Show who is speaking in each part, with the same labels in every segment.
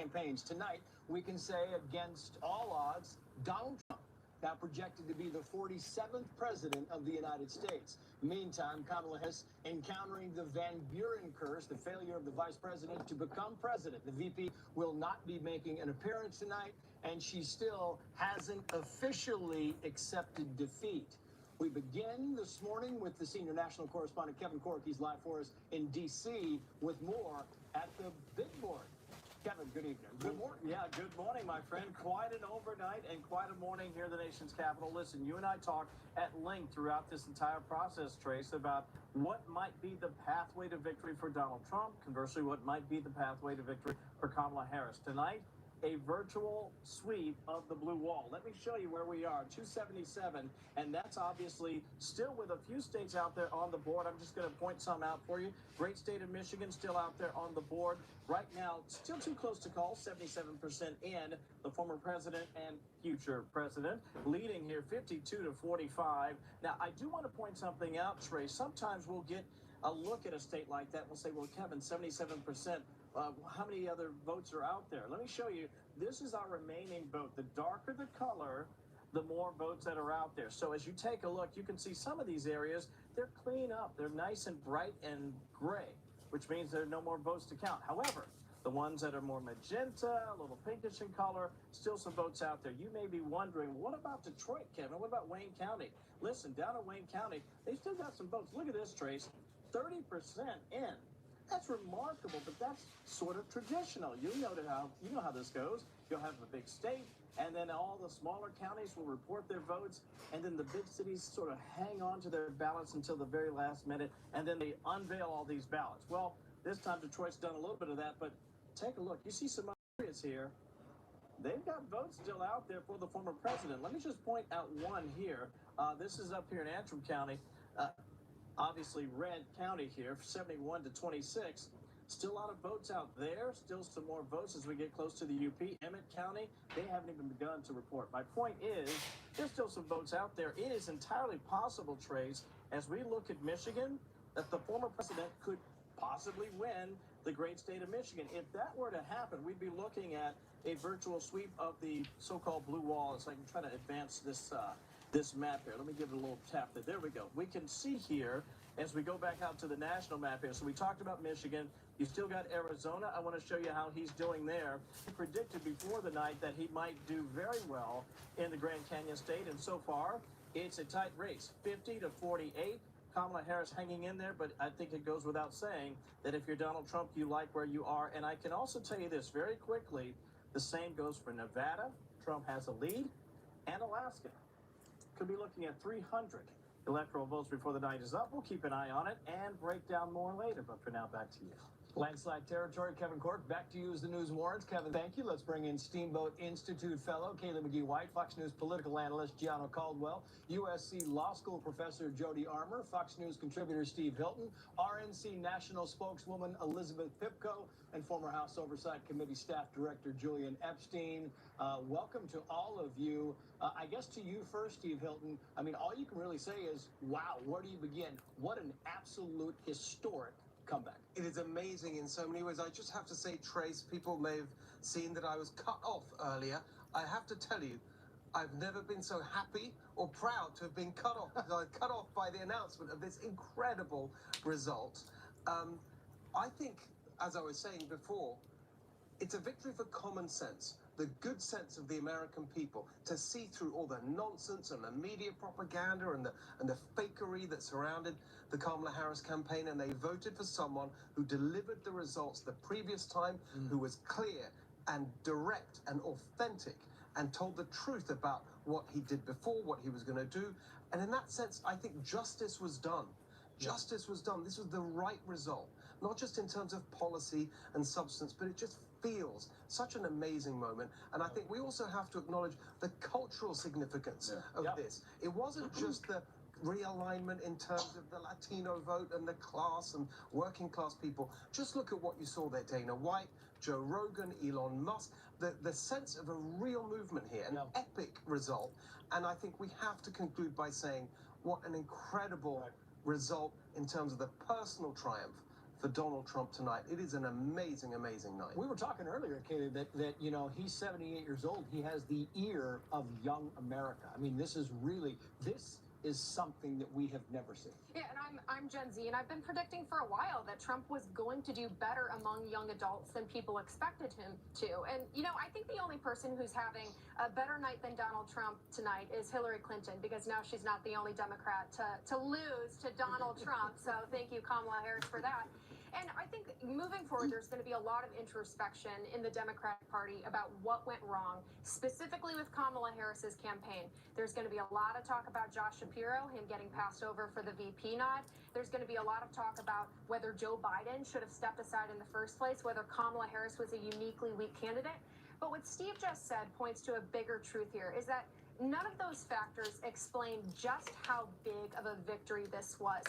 Speaker 1: campaigns. Tonight, we can say against all odds, Donald Trump, now projected to be the 47th president of the United States. Meantime, Kamala Harris encountering the Van Buren curse, the failure of the vice president to become president. The VP will not be making an appearance tonight, and she still hasn't officially accepted defeat. We begin this morning with the senior national correspondent, Kevin Corke. He's live for us in D.C. with more at the big board. Kevin, good evening. Good morning.
Speaker 2: Yeah, good morning, my friend. Quite an overnight and quite a morning here in the nation's capital. Listen, you and I talked at length throughout this entire process, Trace, about what might be the pathway to victory for Donald Trump. Conversely, what might be the pathway to victory for Kamala Harris. Tonight, a virtual sweep of the blue wall. Let me show you where we are, 277, and that's obviously still with a few states out there on the board. I'm just going to point some out for you. Great state of Michigan still out there on the board. Right now, still too close to call, 77% in. The former president and future president leading here 52 to 45. Now, I do want to point something out, Trey. Sometimes we'll get a look at a state like that. We'll say, well, Kevin, 77%. How many other votes are out there? Let me show you. This is our remaining vote. The darker the color, the more votes that are out there. So as you take a look, you can see some of these areas, they're clean up. They're nice and bright and gray, which means there are no more votes to count. However, the ones that are more magenta, a little pinkish in color, still some votes out there. You may be wondering, what about Detroit, Kevin? What about Wayne County? Listen, down in Wayne County, they still got some votes. Look at this, Trace, 30% in. That's remarkable, but that's sort of traditional. You know how this goes. You'll have a big state, and then all the smaller counties will report their votes, and then the big cities sort of hang on to their ballots until the very last minute, and then they unveil all these ballots. Well, this time Detroit's done a little bit of that, but take a look. You see some areas here. They've got votes still out there for the former president. Let me just point out one here. This is up here in Antrim County. Obviously red county here, 71 to 26. Still a lot of votes out there. Still some more votes as we get close to the UP. Emmett County, they haven't even begun to report. My point is, there's still some votes out there. It is entirely possible, Trace, as we look at Michigan, that the former president could possibly win the great state of Michigan. If that were to happen, we'd be looking at a virtual sweep of the so-called blue wall. So I can try to advance this map here. Let me give it a little tap there. There we go. We can see here as we go back out to the national map here. So we talked about Michigan. You still got Arizona. I want to show you how he's doing there. He predicted before the night that he might do very well in the Grand Canyon state. And so far, it's a tight race, 50 to 48. Kamala Harris hanging in there, but I think it goes without saying that if you're Donald Trump, you like where you are. And I can also tell you this very quickly. The same goes for Nevada. Trump has a lead. And Alaska. Could be looking at 300 electoral votes before the night is up. We'll keep an eye on it and break down more later. But for now, back to you.
Speaker 1: Landslide territory, Kevin Corke. Back to you as the news warrants. Kevin, thank you. Let's bring in Steamboat Institute fellow Kayla McGee-White, Fox News political analyst Gianno Caldwell, USC Law School professor Jody Armour, Fox News contributor Steve Hilton, RNC national spokeswoman Elizabeth Pipko, and former House Oversight Committee staff director Julian Epstein. Welcome to all of you. I guess to you first, Steve Hilton. I mean, all you can really say is, wow, where do you begin? What an absolute historic comeback.
Speaker 3: It is amazing in so many ways. I just have to say, Trace, people may have seen that I was cut off earlier. I have to tell you, I've never been so happy or proud to have been cut off. I was cut off by the announcement of this incredible result. I think, as I was saying before, it's a victory for common sense, the good sense of the American people, to see through all the nonsense and the media propaganda and the fakery that surrounded the Kamala Harris campaign, and they voted for someone who delivered the results the previous time, who was clear and direct and authentic and told the truth about what he did before, what he was going to do. And in that sense, I think justice was done. Justice was done. This was the right result, not just in terms of policy and substance, but it just feels such an amazing moment. And I think we also have to acknowledge the cultural significance of this. It wasn't just the realignment in terms of the Latino vote and the class and working class people. Just look at what you saw there, Dana White, Joe Rogan, Elon Musk, the sense of a real movement here, an epic result. And I think we have to conclude by saying what an incredible result in terms of the personal triumph for Donald Trump tonight. It is an amazing, amazing night.
Speaker 1: We were talking earlier, Kaylee, that you know, he's 78 years old. He has the ear of young America. I mean, this is something that we have never seen.
Speaker 4: Yeah, and I'm Gen Z, and I've been predicting for a while that Trump was going to do better among young adults than people expected him to. And, you know, I think the only person who's having a better night than Donald Trump tonight is Hillary Clinton, because now she's not the only Democrat to lose to Donald Trump. So thank you, Kamala Harris, for that. And I think moving forward, there's going to be a lot of introspection in the Democratic Party about what went wrong, specifically with Kamala Harris's campaign. There's going to be a lot of talk about Josh Shapiro, him getting passed over for the VP nod. There's going to be a lot of talk about whether Joe Biden should have stepped aside in the first place, whether Kamala Harris was a uniquely weak candidate. But what Steve just said points to a bigger truth here, is that none of those factors explain just how big of a victory this was.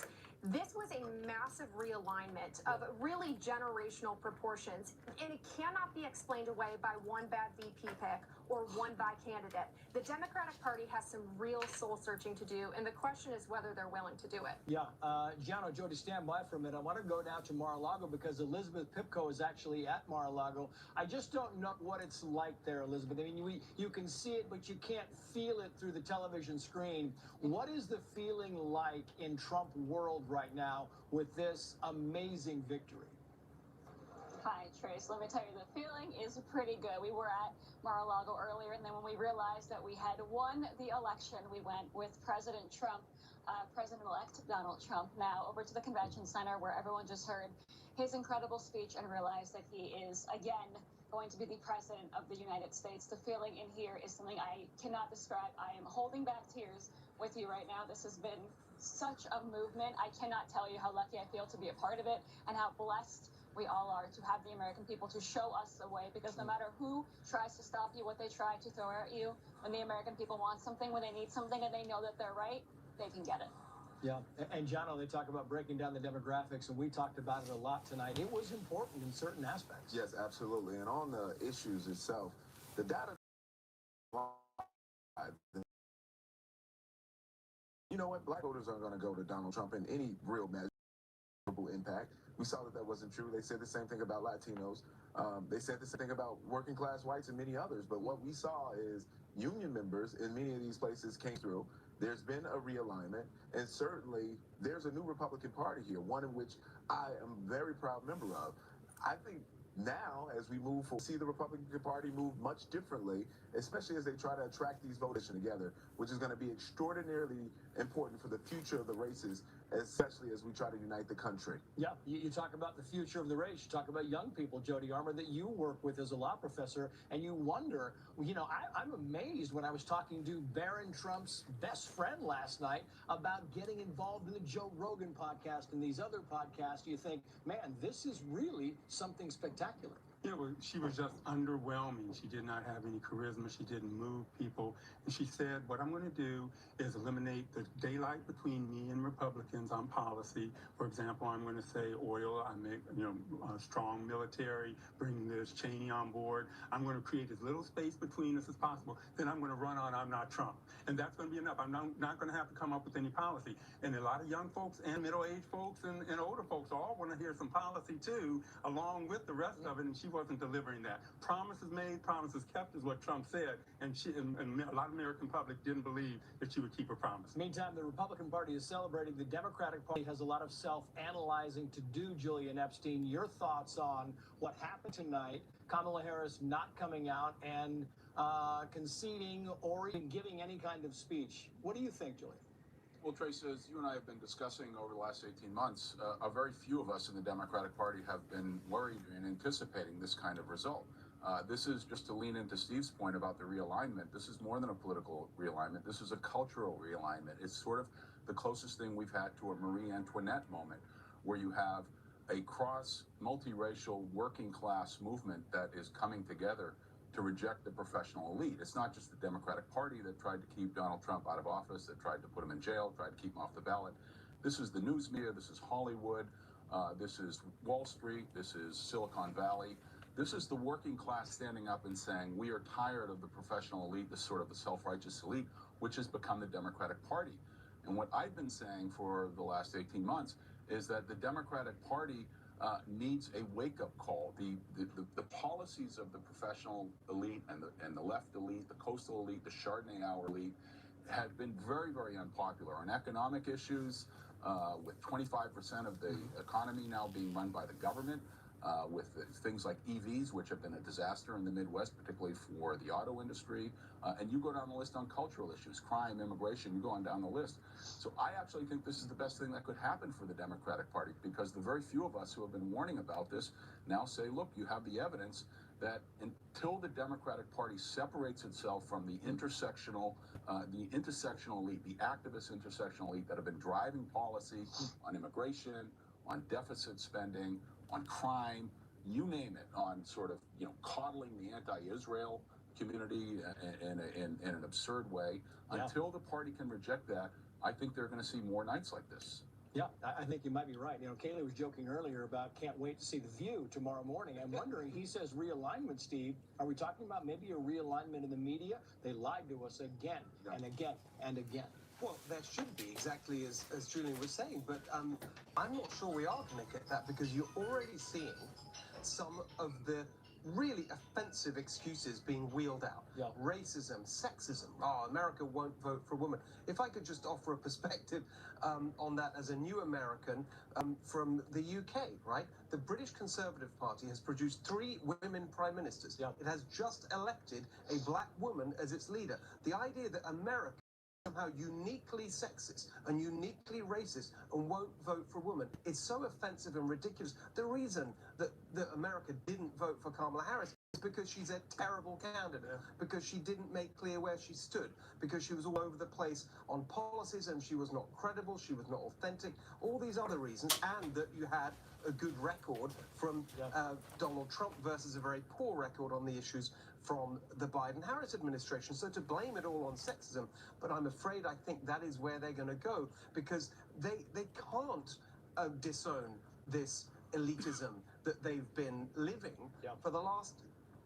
Speaker 4: This was a massive realignment of really generational proportions, and it cannot be explained away by one bad VP pick or one bad candidate. The Democratic Party has some real soul searching to do, and the question is whether they're willing to do it.
Speaker 1: Yeah, Gianno, Jody, stand by for a minute. I want to go now to Mar-a-Lago because Elizabeth Pipko is actually at Mar-a-Lago. I just don't know what it's like there, Elizabeth. I mean, you can see it, but you can't feel it through the television screen. What is the feeling like in Trump world right now with this amazing victory?
Speaker 5: Hi, Trace. Let me tell you, the feeling is pretty good. We were at Mar-a-Lago earlier, and then when we realized that we had won the election, we went with President Trump, President-elect Donald Trump, now over to the convention center where everyone just heard his incredible speech and realized that he is, again, going to be the president of the United States. The feeling in here is something I cannot describe. I am holding back tears with you right now. This has been such a movement. I cannot tell you how lucky I feel to be a part of it and how blessed we all are to have the American people to show us the way, because no matter who tries to stop you, what they try to throw at you, when the American people want something, when they need something and they know that they're right, they can get it.
Speaker 1: Yeah, and Jono, they talk about breaking down the demographics, and we talked about it a lot tonight. It was important in certain aspects.
Speaker 6: Yes, absolutely. And on the issues itself, the data, you know what, black voters aren't going to go to Donald Trump in any real measurable impact. We saw that wasn't true. They said the same thing about Latinos. They said the same thing about working class whites and many others. But what we saw is union members in many of these places came through. There's been a realignment, and certainly there's a new Republican Party here, one in which I am a very proud member of. I think now, as we move forward, see the Republican Party move much differently, especially as they try to attract these voters together, which is going to be extraordinarily important for the future of the races, especially as we try to unite the country.
Speaker 1: Yeah, you talk about the future of the race. You talk about young people, Jody Armour, that you work with as a law professor, and you wonder, you know, I'm amazed when I was talking to Barron Trump's best friend last night about getting involved in the Joe Rogan podcast and these other podcasts. You think, man, this is really something spectacular.
Speaker 7: Yeah, well, she was just underwhelming. She did not have any charisma. She didn't move people. And she said, what I'm going to do is eliminate the daylight between me and Republicans on policy. For example, I'm going to say oil, I make, a strong military, bring Liz Cheney on board. I'm going to create as little space between us as possible. Then I'm going to run on I'm not Trump. And that's going to be enough. I'm not going to have to come up with any policy. And a lot of young folks and middle-aged folks and older folks all want to hear some policy too, along with the rest of it. And she wasn't delivering that. Promises made, promises kept is what Trump said, and a lot of American public didn't believe that she would keep her promise.
Speaker 1: Meantime, the Republican Party is celebrating. The Democratic Party has a lot of self-analyzing to do, Julian Epstein. Your thoughts on what happened tonight, Kamala Harris not coming out and conceding or even giving any kind of speech. What do you think, Julian?
Speaker 8: Well, Trace, as you and I have been discussing over the last 18 months, a very few of us in the Democratic Party have been worried and anticipating this kind of result. This is, just to lean into Steve's point about the realignment, this is more than a political realignment. This is a cultural realignment. It's sort of the closest thing we've had to a Marie Antoinette moment, where you have a cross, multiracial, working class movement that is coming together to reject the professional elite. It's not just the Democratic Party that tried to keep Donald Trump out of office, that tried to put him in jail, tried to keep him off the ballot. This is the news media, this is Hollywood, this is Wall Street, this is Silicon Valley. This is the working class standing up and saying, we are tired of the professional elite, this sort of the self-righteous elite, which has become the Democratic Party. And what I've been saying for the last 18 months is that the Democratic Party needs a wake-up call. The policies of the professional elite and the left elite, the coastal elite, the Chardonnay hour elite, have been very, very unpopular on economic issues, with 25% of the economy now being run by the government, with things like EVs, which have been a disaster in the Midwest, particularly for the auto industry. And you go down the list on cultural issues, crime, immigration, you go on down the list. So I actually think this is the best thing that could happen for the Democratic Party, because the very few of us who have been warning about this now say, look, you have the evidence that until the Democratic Party separates itself from the intersectional elite, the activist intersectional elite that have been driving policy on immigration, on deficit spending, on crime, you name it, on sort of, coddling the anti-Israel community in an absurd way.
Speaker 1: Yeah.
Speaker 8: Until the party can reject that, I think they're going to see more nights like this.
Speaker 1: Yeah, I think you might be right. Kaylee was joking earlier about can't wait to see The View tomorrow morning. I'm wondering, he says realignment, Steve. Are we talking about maybe a realignment in the media? They lied to us again and again and again.
Speaker 3: Well, there should be, exactly as Julian was saying, but I'm not sure we are going to get that, because you're already seeing some of the really offensive excuses being wheeled out.
Speaker 1: Yeah.
Speaker 3: Racism, sexism. Oh, America won't vote for a woman. If I could just offer a perspective on that as a new American from the UK, right? The British Conservative Party has produced 3 women prime ministers.
Speaker 1: Yeah.
Speaker 3: It has just elected a black woman as its leader. The idea that America somehow uniquely sexist and uniquely racist and won't vote for a woman is so offensive and ridiculous. The reason that America didn't vote for Kamala Harris is because she's a terrible candidate, because she didn't make clear where she stood, because she was all over the place on policies and she was not credible, she was not authentic, all these other reasons, and that you had a good record from Donald Trump versus a very poor record on the issues from the Biden-Harris administration. So to blame it all on sexism, but I'm afraid I think that is where they're going to go, because they can't disown this elitism that they've been living for the last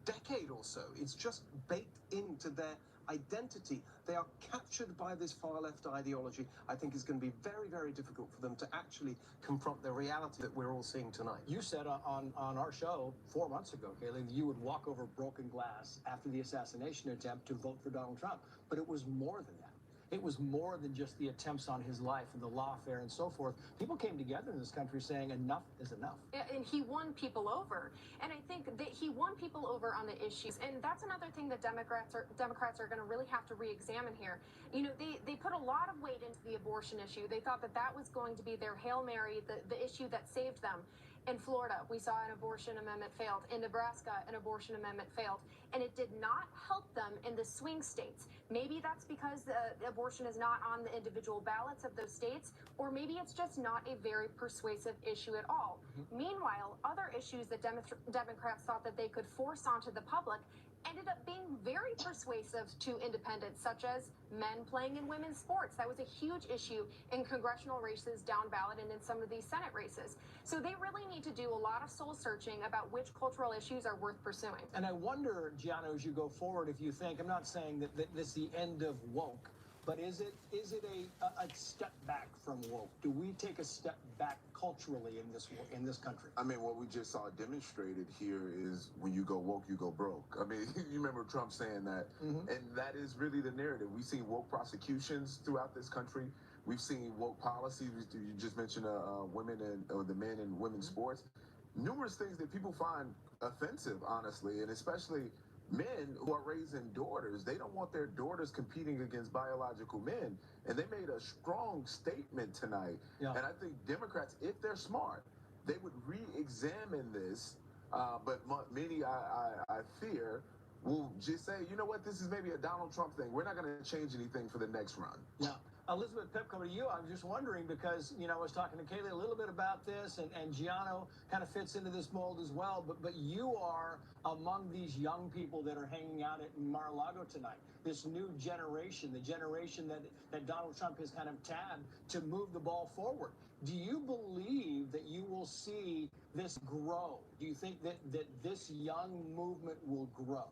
Speaker 3: decade or so. It's just baked into their identity. They are captured by this far left ideology. I think it's going to be very, very difficult for them to actually confront the reality that we're all seeing tonight.
Speaker 1: You said on our show 4 months ago, Kaylee, that you would walk over broken glass after the assassination attempt to vote for Donald Trump. But it was more than that. It was more than just the attempts on his life and the lawfare and so forth. People came together in this country saying enough is enough.
Speaker 4: And he won people over. And I think that he won people over on the issues. And that's another thing that Democrats are going to really have to re-examine here. They put a lot of weight into the abortion issue. They thought that was going to be their Hail Mary, the issue that saved them. In Florida, we saw an abortion amendment failed. In Nebraska, an abortion amendment failed. And it did not help them in the swing states. Maybe that's because abortion is not on the individual ballots of those states, or maybe it's just not a very persuasive issue at all. Meanwhile, other issues that Democrats thought that they could force onto the public ended up being very persuasive to independents, such as men playing in women's sports. That was a huge issue in congressional races down ballot and in some of these Senate races. So they really need to do a lot of soul searching about which cultural issues are worth pursuing.
Speaker 1: And I wonder, Gianno, as you go forward, if you think, I'm not saying that this is the end of woke, but is it a step back from woke? Do we take a step back culturally in this country?
Speaker 6: I mean, what we just saw demonstrated here is when you go woke, you go broke. I mean, you remember Trump saying that, and that is really the narrative. We've seen woke prosecutions throughout this country. We've seen woke policies. You just mentioned women or the men in women's sports. Numerous things that people find offensive, honestly, and especially men who are raising daughters. They don't want their daughters competing against biological men. And they made a strong statement tonight. And I think Democrats, if they're smart, they would re-examine this. But many, I fear, will just say, you know what, this is maybe a Donald Trump thing. We're not going to change anything for the next run.
Speaker 1: Yeah. Elizabeth Pipko, to you, I'm just wondering, because, I was talking to Kaylee a little bit about this, and Gianno kind of fits into this mold as well, but you are among these young people that are hanging out at Mar-a-Lago tonight, this new generation, the generation that Donald Trump has kind of tabbed to move the ball forward. Do you believe that you will see this grow? Do you think that this young movement will grow?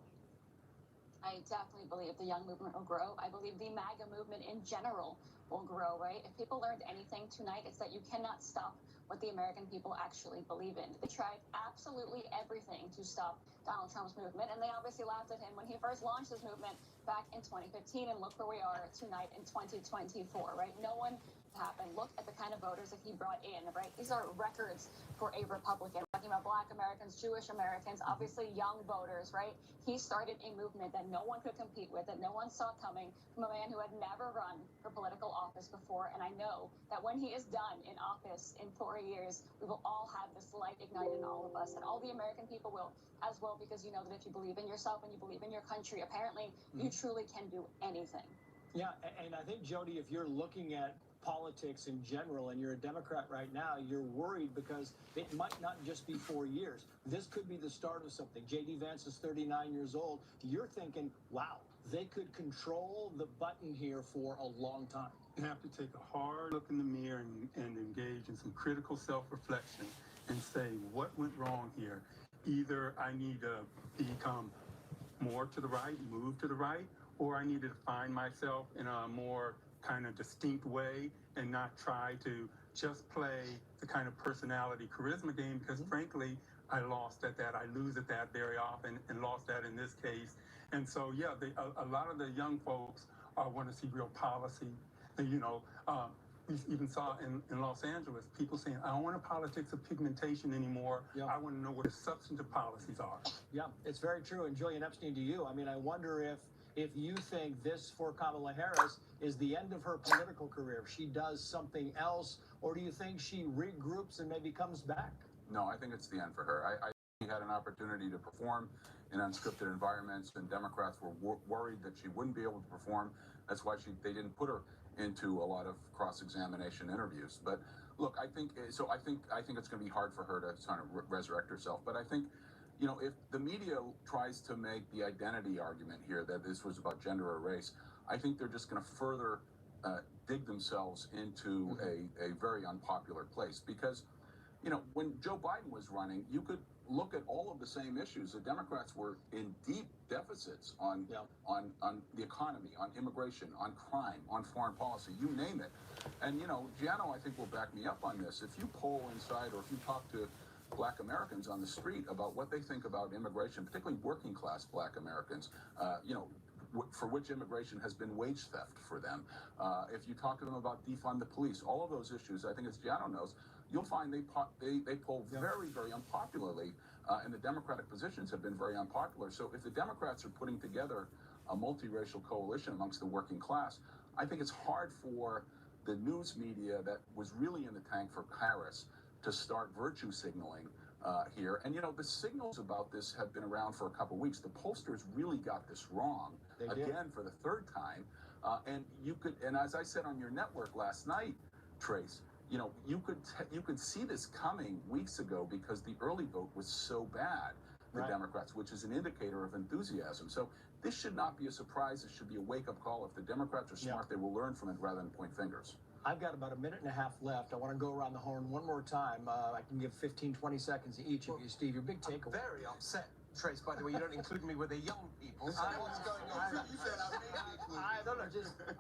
Speaker 5: I definitely believe the young movement will grow. I believe the MAGA movement in general will grow, right? If people learned anything tonight, it's that you cannot stop what the American people actually believe in. They tried absolutely everything to stop Donald Trump's movement, and they obviously laughed at him when he first launched his movement back in 2015, and look where we are tonight in 2024, right? No one happened. Look at the kind of voters that he brought in, right? These are records for a Republican. We're talking about Black Americans, Jewish Americans, obviously young voters, right? He started a movement that no one could compete with, that no one saw coming, from a man who had never run for political office before. And I know that when he is done in office in 4 years, we will all have this light ignited in all of us, and all the American people will as well, because you know that if you believe in yourself and you believe in your country, apparently you truly can do anything.
Speaker 1: Yeah, and I think, Jody, if you're looking at politics in general and you're a Democrat right now, you're worried because it might not just be 4 years. This could be the start of something. J.D. Vance is 39 years old. You're thinking, wow, they could control the button here for a long time.
Speaker 7: You have to take a hard look in the mirror and engage in some critical self-reflection and say, what went wrong here? Either I need to become more to the right, move to the right, or I need to find myself in a more kind of distinct way and not try to just play the kind of personality charisma game, because frankly, I lost at that. I lose at that very often, and lost that in this case. And so, yeah, a lot of the young folks want to see real policy. You know, we even saw in Los Angeles, people saying, I don't want a politics of pigmentation anymore.
Speaker 1: Yeah.
Speaker 7: I want to know what the substantive policies are.
Speaker 1: Yeah, it's very true. And Julian Epstein, to you, I mean, I wonder if you think this for Kamala Harris is the end of her political career, if she does something else, or do you think she regroups and maybe comes back?
Speaker 8: No, I think it's the end for her. I had an opportunity to perform in unscripted environments, and Democrats were worried that she wouldn't be able to perform. That's why they didn't put her into a lot of cross-examination interviews. But look, I think it's going to be hard for her to kind of resurrect herself. But I think, you know, if the media tries to make the identity argument here that this was about gender or race, I think they're just going to further dig themselves into a very unpopular place. Because, you know, when Joe Biden was running, you could look at all of the same issues. The Democrats were in deep deficits on the economy, on immigration, on crime, on foreign policy, you name it. And, you know, Giano, I think, will back me up on this. If you poll inside, or if you talk to Black Americans on the street about what they think about immigration, particularly working class Black Americans, you know, for which immigration has been wage theft for them. If you talk to them about defund the police, all of those issues, I think as Giano knows, you'll find they poll very, very unpopularly, and the Democratic positions have been very unpopular. So if the Democrats are putting together a multiracial coalition amongst the working class, I think it's hard for the news media that was really in the tank for Harris to start virtue signaling here. And, you know, the signals about this have been around for a couple of weeks. The pollsters really got this wrong again for the third time. And as I said on your network last night, Trace, you know, you could see this coming weeks ago because the early vote was so bad for Democrats, which is an indicator of enthusiasm. So this should not be a surprise. It should be a wake-up call. If the Democrats are smart, they will learn from it rather than point fingers.
Speaker 1: I've got about a minute and a half left. I want to go around the horn one more time. I can give 15, 20 seconds to each of you. Steve, your big takeaway.
Speaker 3: I'm very upset, Trace, by the way. You don't include me with the young people. So what's going on?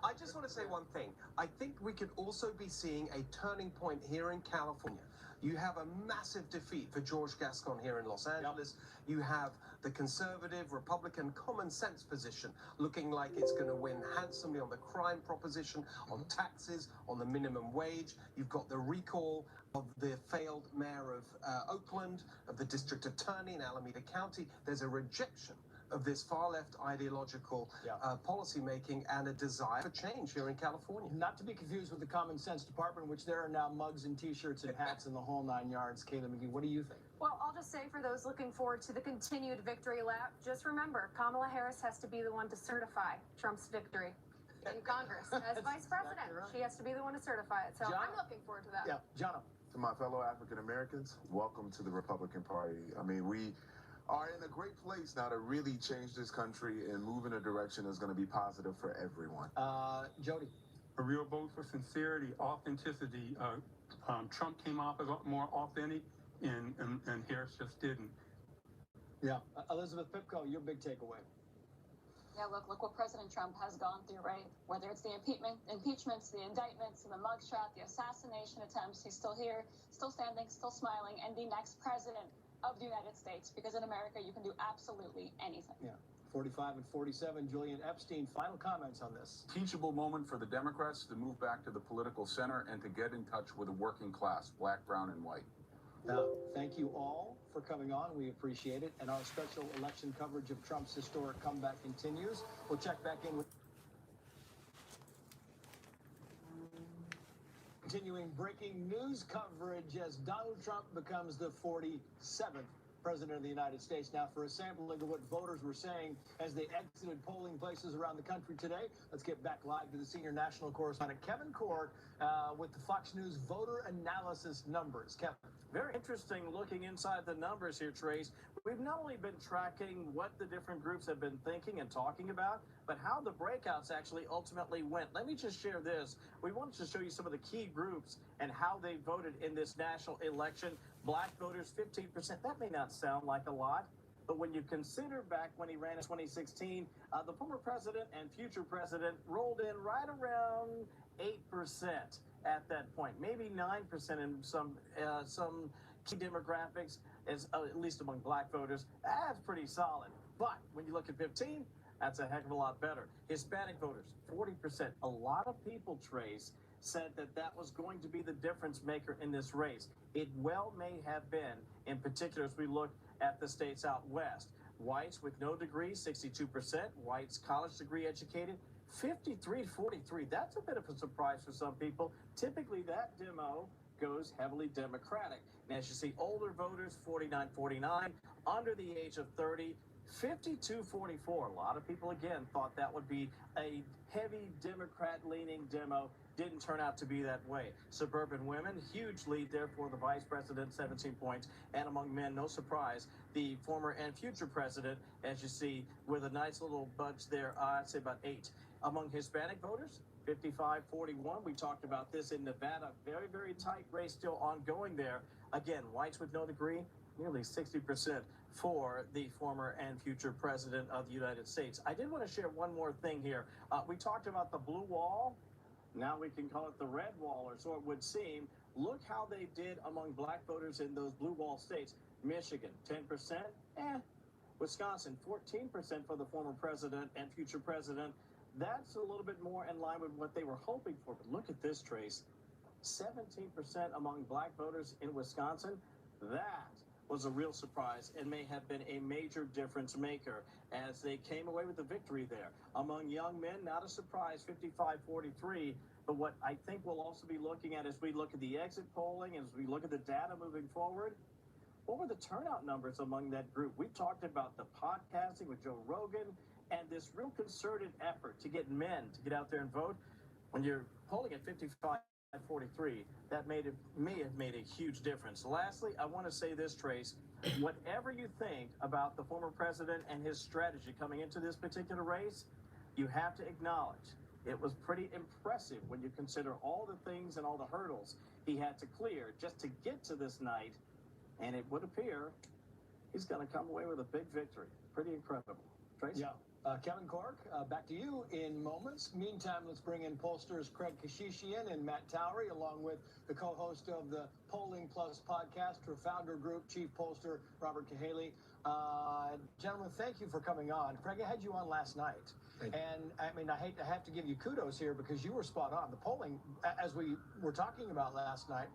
Speaker 3: I just want to say one thing. I think we could also be seeing a turning point here in California. You have a massive defeat for George Gascon here in Los Angeles. You have the conservative, Republican, common sense position looking like it's going to win handsomely on the crime proposition, on taxes, on the minimum wage. You've got the recall of the failed mayor of Oakland, of the district attorney in Alameda County. There's a rejection of this far-left ideological policy making and a desire for change here in California.
Speaker 1: Not to be confused with the Common Sense Department, which there are now mugs and T-shirts and hats and the whole 9 yards. Kayla McGee, what do you think?
Speaker 4: Well, I'll just say for those looking forward to the continued victory lap, just remember, Kamala Harris has to be the one to certify Trump's victory in Congress as vice president. Exactly right. She has to be the one to certify it. So I'm looking forward to that.
Speaker 1: Yeah, John.
Speaker 6: To my fellow African Americans, welcome to the Republican Party. I mean, we are in a great place now to really change this country and move in a direction that's going to be positive for everyone.
Speaker 1: Jody.
Speaker 7: A real vote for sincerity, authenticity. Trump came off as more authentic, and Harris just didn't.
Speaker 1: Yeah. Elizabeth Pipko, your big takeaway.
Speaker 5: Yeah, look what President Trump has gone through, right? Whether it's the impeachments, the indictments, the mugshot, the assassination attempts, he's still here, still standing, still smiling, and the next president of the United States, because in America, you can do absolutely anything.
Speaker 1: Yeah. 45 and 47, Julian Epstein, final comments on this.
Speaker 8: Teachable moment for the Democrats to move back to the political center and to get in touch with the working class, black, brown, and white.
Speaker 1: Thank you all for coming on. We appreciate it. And our special election coverage of Trump's historic comeback continues. We'll check back in with continuing breaking news coverage as Donald Trump becomes the 47th President of the United States. Now, for a sampling of what voters were saying as they exited polling places around the country today, let's get back live to the senior national correspondent, Kevin Cork, with the Fox News voter analysis numbers. Kevin.
Speaker 2: Very interesting looking inside the numbers here, Trace. We've not only been tracking what the different groups have been thinking and talking about, but how the breakouts actually ultimately went. Let me just share this. We wanted to show you some of the key groups and how they voted in this national election. Black voters, 15%. That may not sound like a lot, but when you consider back when he ran in 2016, the former president and future president rolled in right around 8% at that point, maybe 9% in some key demographics, at least among black voters. That's pretty solid. But when you look at 15, that's a heck of a lot better. Hispanic voters, 40%. A lot of people, Trace, said that that was going to be the difference maker in this race. It well may have been, in particular, as we look at the states out west. Whites with no degree, 62%. Whites college degree educated, 53-43. That's a bit of a surprise for some people. Typically, that demo goes heavily Democratic. And as you see, older voters, 49-49, under the age of 30, 52-44. A lot of people, again, thought that would be a heavy Democrat-leaning demo. Didn't turn out to be that way. Suburban women, huge lead there for the vice president, 17 points. And among men, no surprise, the former and future president, as you see, with a nice little budge there, I'd say about 8. Among Hispanic voters, 55-41. We talked about this in Nevada. Very, very tight race still ongoing there. Again, whites with no degree, nearly 60% for the former and future president of the United States. I did want to share one more thing here. We talked about the blue wall. Now we can call it the red wall, or so it would seem. Look how they did among black voters in those blue wall states. Michigan, 10%. Wisconsin, 14% for the former president and future president. That's a little bit more in line with what they were hoping for. But look at this, Trace. 17% among black voters in Wisconsin. That was a real surprise and may have been a major difference maker as they came away with the victory there. Among young men, not a surprise, 55-43. But what I think we'll also be looking at as we look at the exit polling, as we look at the data moving forward, what were the turnout numbers among that group? We talked about the podcasting with Joe Rogan and this real concerted effort to get men to get out there and vote. When you're polling at 55-43, that may have made a huge difference. Lastly, I want to say this, Trace. Whatever you think about the former president and his strategy coming into this particular race, you have to acknowledge it was pretty impressive when you consider all the things and all the hurdles he had to clear just to get to this night. And it would appear he's going to come away with a big victory. Pretty incredible. Trace?
Speaker 1: Yeah. Kevin Cork, back to you in moments. Meantime, let's bring in pollsters Craig Kashishian and Matt Towery, along with the co-host of the Polling Plus podcast, her founder group, chief pollster Robert Cahaley. Gentlemen, thank you for coming on. Craig, I had you on last night. And I mean, I have to give you kudos here because you were spot on. The polling, as we were talking about last night,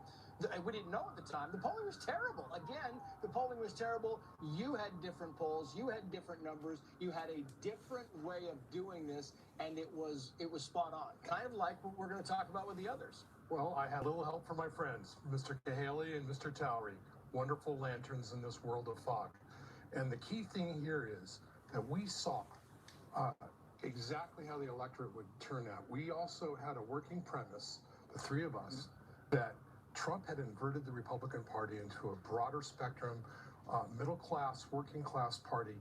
Speaker 1: we didn't know at the time. The polling was terrible. Again, the polling was terrible. You had different polls. You had different numbers. You had a different way of doing this, and it was spot on. Kind of like what we're going to talk about with the others.
Speaker 9: Well, I had a little help from my friends, Mr. Cahaley and Mr. Towery, wonderful lanterns in this world of fog. And the key thing here is that we saw exactly how the electorate would turn out. We also had a working premise, the three of us, that Trump had inverted the Republican Party into a broader spectrum, middle-class, working-class party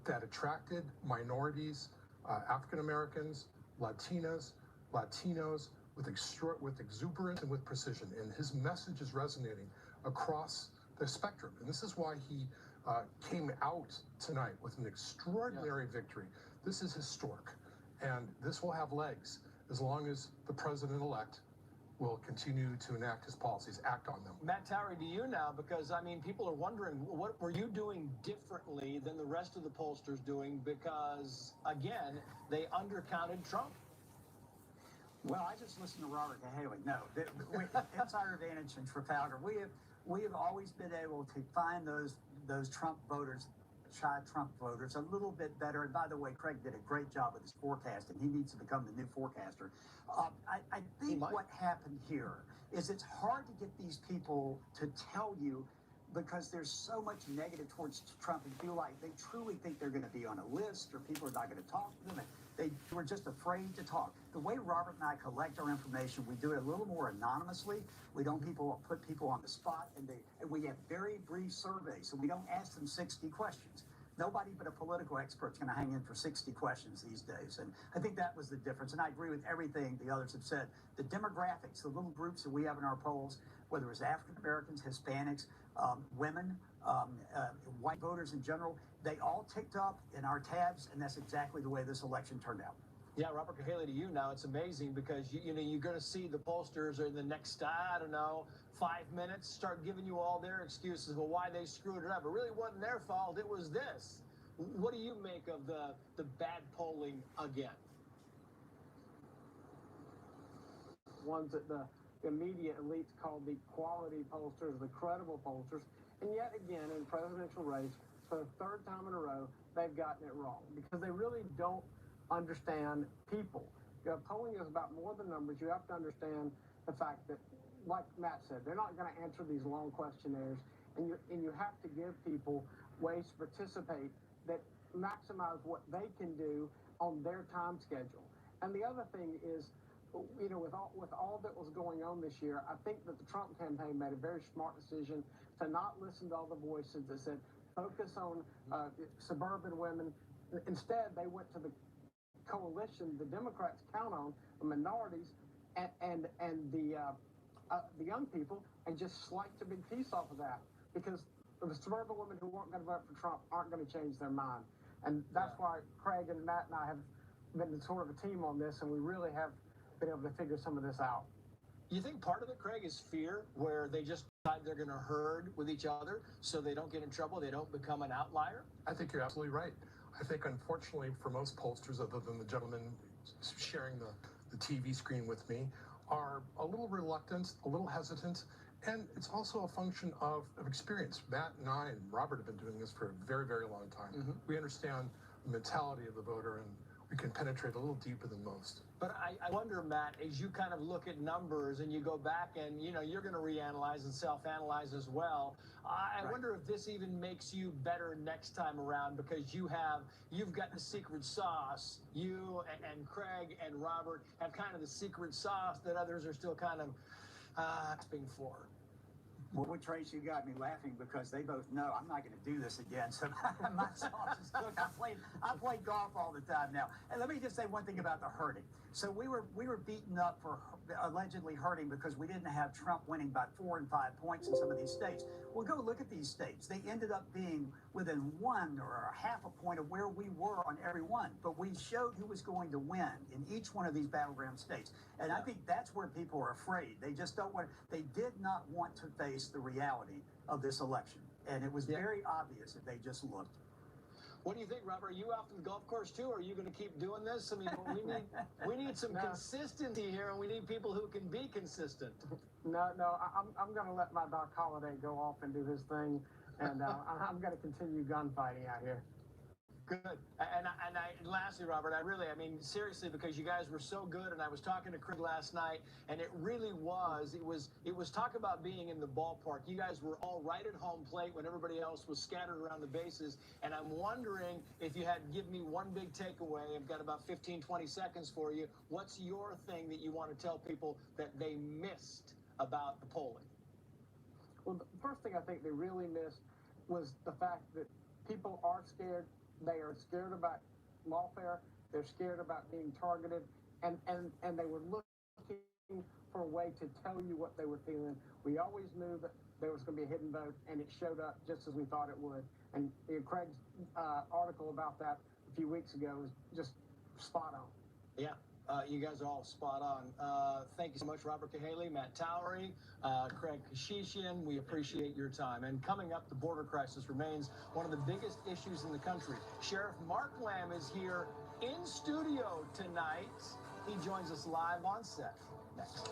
Speaker 9: that attracted minorities, African-Americans, Latinos, with exuberance and with precision. And his message is resonating across the spectrum. And this is why he came out tonight with an extraordinary victory. This is historic, and this will have legs as long as the president-elect will continue to enact his policies, act on them.
Speaker 1: Matt Towery, to you now, because, I mean, people are wondering, what were you doing differently than the rest of the pollsters doing? Because, again, they undercounted Trump.
Speaker 10: Well, I just listened to Robert Cahaly. No, insider advantage in Trafalgar. We have always been able to find those Trump voters, shy Trump voters, a little bit better. And by the way, Craig did a great job with his forecasting. He needs to become the new forecaster. I think what happened here is it's hard to get these people to tell you, because there's so much negative towards Trump and feel like they truly think they're going to be on a list or people are not going to talk to them. They were just afraid to talk. The way Robert and I collect our information, we do it a little more anonymously. We don't put people on the spot, and we have very brief surveys, so we don't ask them 60 questions. Nobody but a political expert's going to hang in for 60 questions these days. And I think that was the difference. And I agree with everything the others have said. The demographics, the little groups that we have in our polls, whether it's African Americans, Hispanics, women, white voters in general, they all ticked up in our tabs, and that's exactly the way this election turned out.
Speaker 1: Yeah, Robert Cahaly, to you now, it's amazing because, you know, you're going to see the pollsters in the next, I don't know, 5 minutes start giving you all their excuses of why they screwed it up. It really wasn't their fault. It was this. What do you make of the bad polling again?
Speaker 11: Ones that the media elites call the quality pollsters, the credible pollsters. And yet again, in the presidential race, for the third time in a row, they've gotten it wrong because they really don't understand people. You know, polling is about more than numbers. You have to understand the fact that, like Matt said, they're not going to answer these long questionnaires, and you have to give people ways to participate that maximize what they can do on their time schedule. And the other thing is, you know, with all that was going on this year, I think that the Trump campaign made a very smart decision to not listen to all the voices that said focus on suburban women. Instead, they went to the coalition the Democrats count on, the minorities and the young people, and just sliced a big piece off of that, because the suburban women who weren't going to vote for Trump aren't going to change their mind. And that's why Craig and Matt and I have been sort of a team on this, and we really have been able to figure some of this out.
Speaker 1: You think part of it, Craig, is fear, where they just decide they're going to herd with each other so they don't get in trouble, they don't become an outlier?
Speaker 9: I think you're absolutely right. I think, unfortunately, for most pollsters, other than the gentleman sharing the TV screen with me, are a little reluctant, a little hesitant, and it's also a function of experience. Matt and I and Robert have been doing this for a very, very long time. Mm-hmm. We understand the mentality of the voter, and we can penetrate a little deeper than most.
Speaker 1: But I wonder, Matt, as you kind of look at numbers and you go back and, you know, you're going to reanalyze and self-analyze as well. I wonder if this even makes you better next time around, because you've got the secret sauce. You and Craig and Robert have kind of the secret sauce that others are still kind of asking for.
Speaker 10: Well, Trace, you got me laughing because they both know I'm not going to do this again. So my sauce is cooked. I play golf all the time now. And let me just say one thing about the herding. So we were beaten up for allegedly herding because we didn't have Trump winning by 4 and 5 points in some of these states. Well, go look at these states. They ended up being within 1 or a half a point of where we were on every one. But we showed who was going to win in each one of these battleground states. And I think that's where people are afraid. They just don't want, they did not want to face the reality of this election. And it was very obvious if they just looked.
Speaker 1: What do you think, Robert? Are you off to the golf course too, or are you going to keep doing this? I mean, we need some consistency here, and we need people who can be consistent.
Speaker 11: No, I'm going to let my Doc Holliday go off and do his thing, and I'm going to continue gunfighting out here.
Speaker 1: Good. And lastly, Robert, I mean, seriously, because you guys were so good, and I was talking to Craig last night, and it really was, it was talk about being in the ballpark. You guys were all right at home plate when everybody else was scattered around the bases, and I'm wondering if you had to give me one big takeaway. I've got about 15, 20 seconds for you. What's your thing that you want to tell people that they missed about the polling?
Speaker 11: Well, the first thing I think they really missed was the fact that people are scared. They are scared about lawfare. They're scared about being targeted, and they were looking for a way to tell you what they were feeling. We always knew that there was going to be a hidden vote, and it showed up just as we thought it would. And Craig's article about that a few weeks ago was just spot on.
Speaker 1: Yeah. You guys are all spot on. Thank you so much, Robert Cahaley, Matt Towery, Craig Kashishian. We appreciate your time. And coming up, the border crisis remains one of the biggest issues in the country. Sheriff Mark Lamb is here in studio tonight. He joins us live on set next.